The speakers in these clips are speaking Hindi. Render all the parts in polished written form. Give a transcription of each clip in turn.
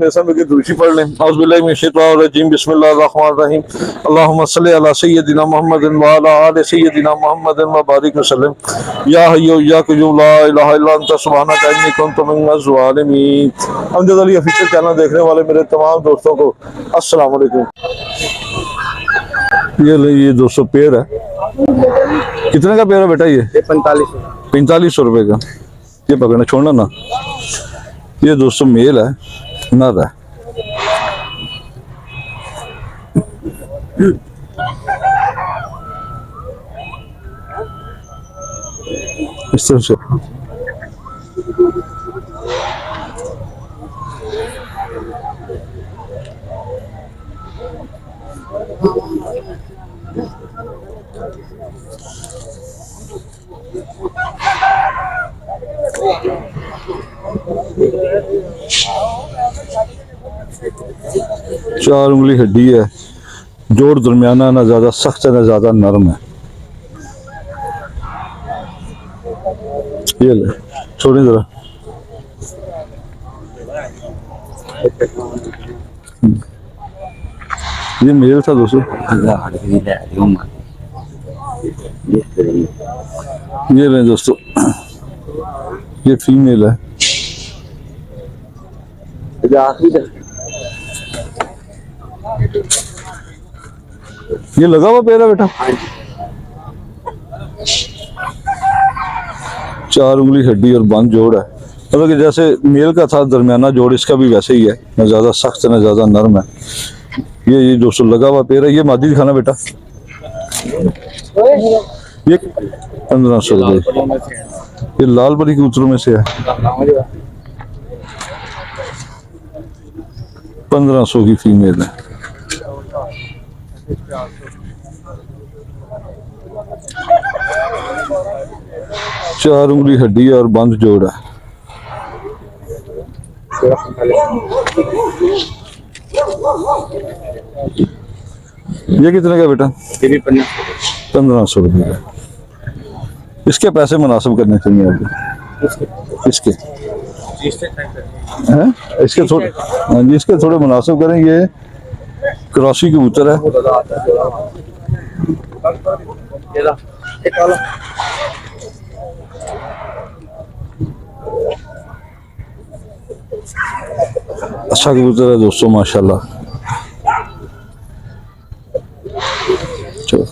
दूसरी पढ़ लें। औज़ुबिल्लाहिमिनश्शैतानिर्रजीम बिस्मिल्लाहिर्रहमानिर्रहीम अल्लाहुम्मा सल्लि अला सय्यदिना मुहम्मदिन व अला आलि सय्यदिना मुहम्मदिन व बारिक वसल्लम या हय्यु या क़य्यूम ला इलाहा इल्ला अंता सुब्हानका इन्नी कुन्तु मिनज़ ज़ालिमीन। अमजद अली ऑफिशियल चैनल देखने वाले मेरे तमाम दोस्तों को अस्सलाम वालेकुम। ये 200 पेड़ है। कितने का पेड़ है बेटा? ये 4500 रुपये का। ये पकड़ना, छोड़ना ना। ये 200 मेल है, नर है। इस तरह से चार उंगली हड्डी है, जोड़ दरमियाना, ना ज्यादा सख्त है ना ज्यादा नरम है। ये ले, छोड़े जरा। ये मेल था दोस्तों। ये ले दोस्तों, ये फीमेल है। ये लगा हुआ पैर है बेटा। 4 उंगली हड्डी और बंद जोड़ है। मतलब कि जैसे मेल का था दरमियाना जोड़, इसका भी वैसे ही है, ना ज्यादा सख्त है ना ज्यादा नरम है। ये 200 लगा हुआ पैर है। ये मादी दिखाना बेटा। ये 1500 रुपये। ये लाल बड़ी कबूतरों में से है। 1500 की फीमेल है। चार उंगली हड्डी और बंद जोड़ है। ये कितने का बेटा? 1500 रुपये का। इसके पैसे मुनासिब करने चाहिए आपको। इसके हैं, इसके थोड़े, हाँ जी, इसके थोड़े मुनासिब करें। ये क्रॉसी कबूतर है। अच्छा कबूतर है दोस्तों, माशाल्लाह। चलो,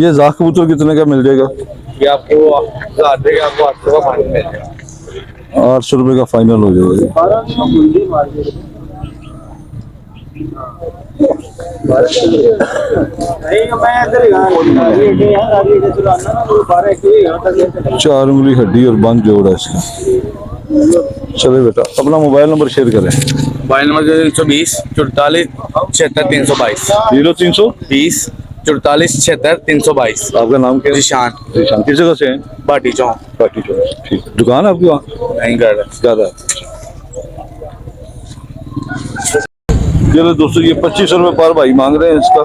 ये जाख कबूतर कितने का मिल जाएगा? ये आपको 800 का फाइनल मिल जाएगा। 800 रुपये का फाइनल हो जाएगा। चार उंगली हड्डी और बंद जोड़ है इसका। चले बेटा, अपना मोबाइल नंबर शेयर करें। Mobile number 320 44 76 322 0320 44 76 322। आपका नाम क्या है? जिशान। जिशान किस जगह से हैं? बाटी चौक। पार्टी चौक। ठीक, दुकान है आपकी वहाँ? नहीं कर रहा ज़्यादा। चलो दोस्तों, ये 2500 रुपये पर भाई मांग रहे हैं इसका।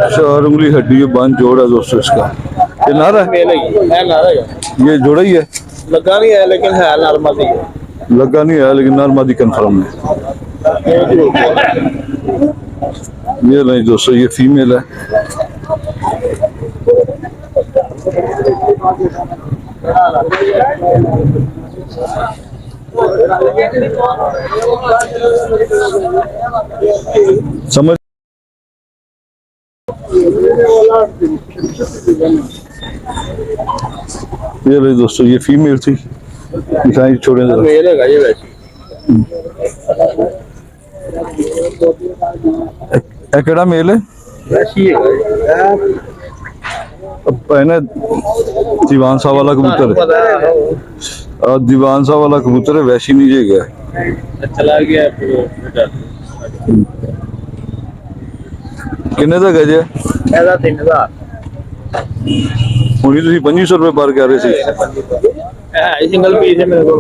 चार उंगली हड्डी बंद जोड़ है दोस्तों इसका। ये नारा है? ये जोड़ा ही है? लगा नहीं है लेकिन है नॉर्मल ही है। लगा नहीं है लेकिन नॉर्मल कंफर्म है। ये नहीं दोस्तों, ये फीमेल है। समझ। ये नहीं दोस्तों, ये फीमेल थी। दिखाई छोड़े जरा। मेल है ये वैसे। केड़ा मेल है? वैसी है ना, दीवान साहब वाला कबूतर है। दीवान साहब वाला कबूतर है, वैसी नहीं गया। चला गया। किन्ने दा गज है? 3000। हुणी तुसीं 2500 रुपए पर कह रहे थे। सिंगल पीस है मेरे को।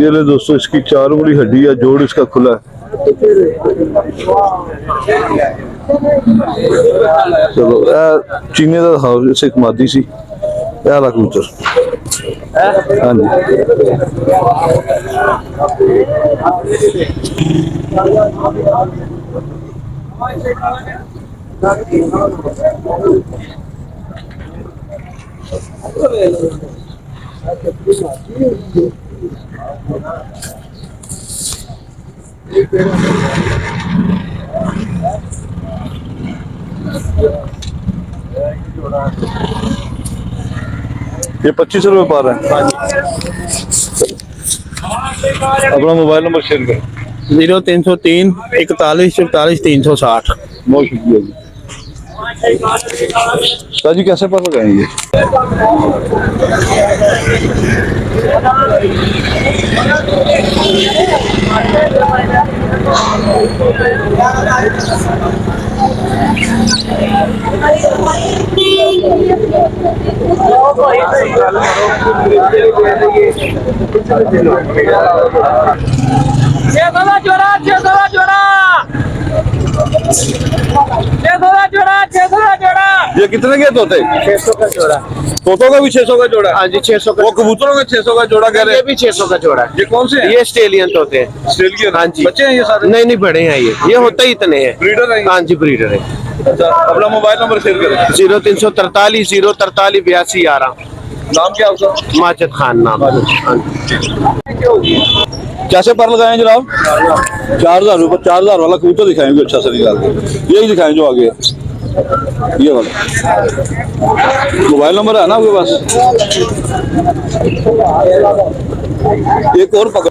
ये ले दोस्तों, इसकी 4 उंगली हड्डी है, जोड़ इसका खुला है। चलो चीने का दिखाओ, इसे एक मादी सी वाला कबूतर। हाँ जी, ये 2500 रुपए पर है। अपना मोबाइल नंबर शेयर करें। 0303 41 44 360। बहुत शुक्रिया जी। शाह जी कैसे पर लगाएंगे? ये कितने के तोते? 600 का जोड़ा। तोतों का भी 600 का जोड़ा? हाँ जी 600 का। वो कबूतरों का 600 का जोड़ा कह रहे ये हैं। भी 600 का जोड़ा है। ये कौन से हैं? ये ऑस्ट्रेलियन तोते हैं। ऑस्ट्रेलियन? हाँ जी। बच्चे हैं ये सारे? नहीं बड़े हैं ये होते ही इतने हैं। ब्रीडर हैं? हाँ जी ब्रीडर है। अच्छा, अपना मोबाइल नंबर शेयर करें। 0343 043 82 11। नाम क्या आपका? माजिद खान नाम। हाँ जी। कैसे पर लगाए जनाब? 4000 रुपये। 4000 वाला कबूतर दिखाएंगे अच्छा सा निकाल के। यही दिखाएं जो आगे है। ये वाला मोबाइल नंबर है ना आपके पास? एक और पकड़।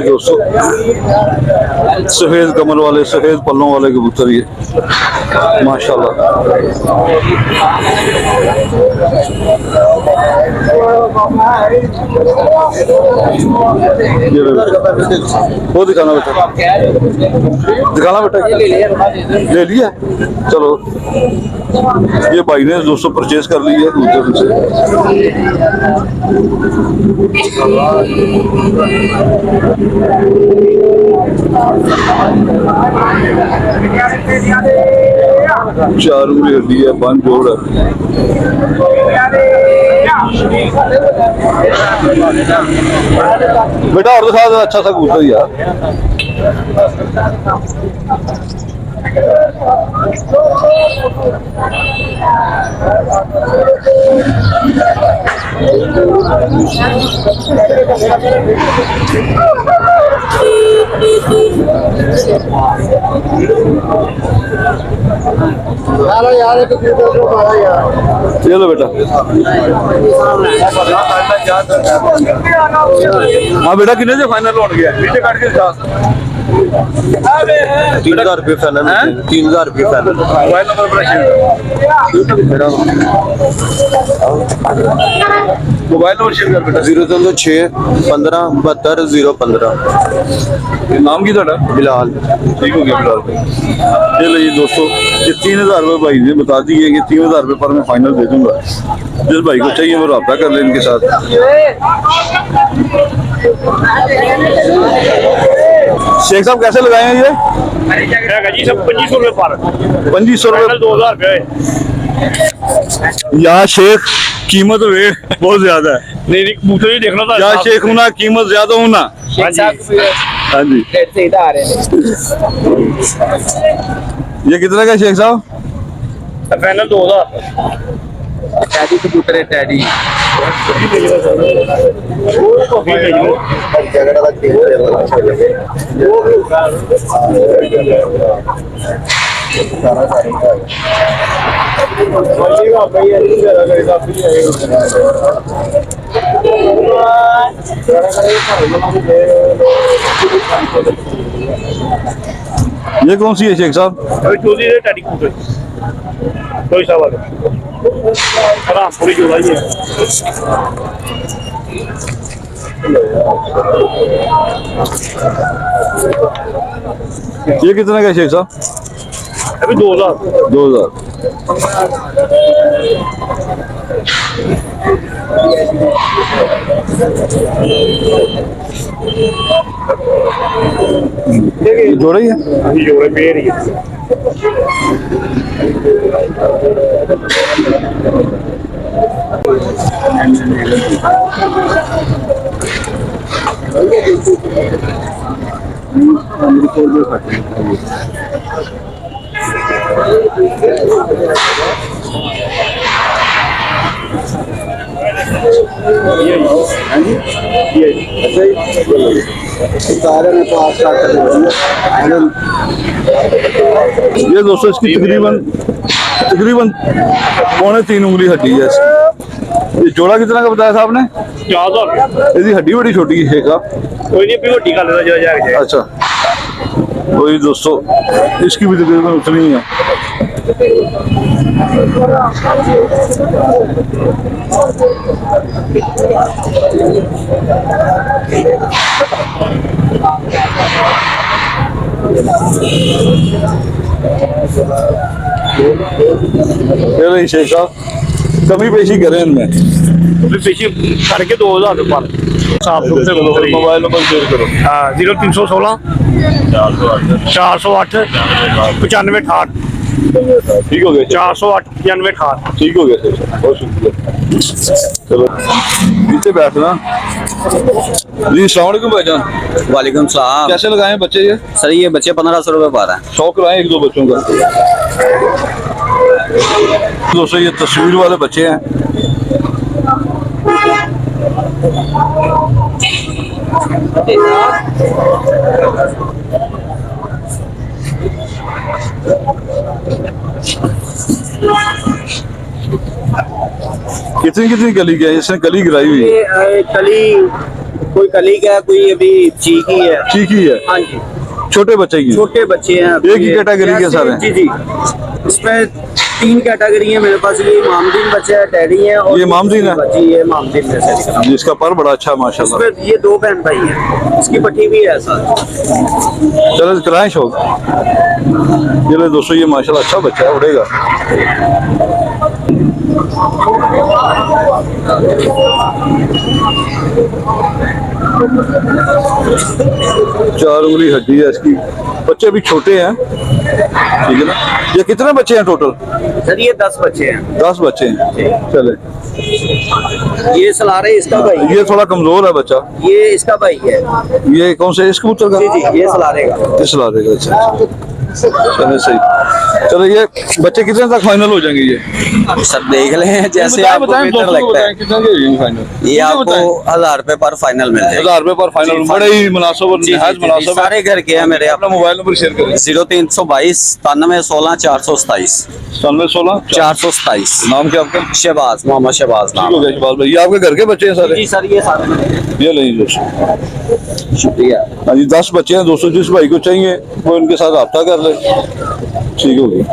दोस्तों सफेद कमर वाले, सफेद पल्लों वाले कबूतर ये माशाल्लाह। वो दिखाना बेटा, दिखाना बेटा। ले लिया? चलो ये भाई ने दोस्तों परचेज कर लिया कबूतर से। चार उंगली हड्डी है, 5 जोड़ है। बेटा और दिखा दो अच्छा सा कबूतर यार। चलो बेटा। हाँ बेटा कितने से फाइनल हो गया? नीचे काट के 3000 रुपये फाइनल। 3000 रुपये फाइनल। मोबाइल नंबर अपना शेयर करो। मोबाइल नंबर शेयर कर बेटा। 0306 15 72 015। नाम की ਤੁਹਾਡਾ? बिलाल। ठीक हो गया बिलाल भाई। ये लीजिए दोस्तों, ये 3000 रुपये भाई ने बता दिए कि 3000 रुपये पर मैं फाइनल दे दूंगा। जिस भाई को चाहिए वो रब्ता कर ले इनके साथ। शेख साहब कैसे लगाए हैं ये? जी सब 2500 रुपये पर। 2500 रुपये। 2000 रुपये। यार शेख कीमत वे बहुत ज्यादा है। नहीं कबूतर ही देखना था। यार शेख हूं ना, कीमत ज्यादा हूं ना। हाँ जी। हाँ जी। ये कितने का शेख साहब? फाइनल 2000। टैडी कबूतर है टैडी। ये कौन सी है शेख साहब? चौधरी है टैडी कबूतर। कोई सवाल नहीं आराम पूरी जोड़ा ही है। ये कितना का है शेख साहब? अभी 2000 2000। जोड़ा ही है। अभी जोड़े पेड़ ही है। ये दोस्तों इसकी तकरीबन तकरीबन 3.25 उंगली हड्डी है इसकी। ये जोड़ा कितना का बताया था आपने? 4000 इसकी हड्डी बड़ी छोटी है शेख साहब। कोई नहीं, अभी रोटी खा लेना जो जाएगा। अच्छा, वही दोस्तों इसकी भी तकरीबन उतनी ही है। ये नहीं शेख साहब, कमी पेशी करें इनमें। अभी पीछे करके 2000 रुपये साफ रूप से मोबाइल नंबर शेयर करो। हाँ 0316 408 9568 ठीक हो गया 408 9568। ठीक हो गया शेख साहब, बहुत शुक्रिया। चलो नीचे बैठना जी। अस्सलाम वालेकुम भाईजान। वालेकुम सलाम। कैसे लगाए बच्चे ये? सर ये बच्चे 1500 रुपये पा रहे हैं। 100 कराए एक दो बच्चों का। दोस्तों ये तस्वीर वाले बच्चे हैं। कितनी कितनी गली के है? इसने गली गिराई हुई है। ये कली कोई कली का है, कोई अभी चीकी है। चीकी है, हाँ जी, छोटे बच्चे की है। छोटे बच्चे हैं। एक ही कैटेगरी के सारे? जी जी, इसमें 3 कैटेगरी है मेरे पास। ये मामदीन बच्चे है, टैडी है। और ये मामदीन है? जी ये मामदीन में से निकला। जिसका पर बड़ा अच्छा है माशाल्लाह। इसमें ये 2 बहन भाई है, इसकी पट्टी भी है साथ। चलो कराएं शौक। ये ले दोस्तों, ये माशाल्लाह अच्छा बच्चा है, उड़ेगा। चार उंगली हड्डी है इसकी। बच्चे भी छोटे हैं, ठीक है ना। ये कितने बच्चे हैं टोटल? सर ये 10 बच्चे हैं। 10 बच्चे हैं। चले, ये सलारे इसका भाई है। ये थोड़ा कमजोर है बच्चा। ये इसका भाई है। ये कौन से? इस कबूतर का? जी जी, ये सलारे का। इस ला देगा। अच्छा चलो सही। चलो ये बच्चे कितने तक फाइनल हो जाएंगे? ये सब देख लें जैसे आपको बेहतर लगता है। कितना के होंगे फाइनल? ये आपको 1000 रुपए पर फाइनल मिल जाएगा। 1000 रुपए पर फाइनल। बड़े ही मुनासिब और निहायत मुनासिब। सारे घर के हैं मेरे। अपना मोबाइल नंबर शेयर करें। 0322 9716 427 16 427। नाम क्या आपका? शहबाज, मोहम्मद शहबाज ठीक हो नाम। गया शहबाज भाई। ये आपके घर के बच्चे हैं सारे? जी सर, ये सारे। ये नहीं दोस्तों, शुक्रिया। हाँ जी 10 बच्चे हैं दोस्तों। जिस भाई को चाहिए वो इनके साथ रब्ता कर ले। ठीक हो गया।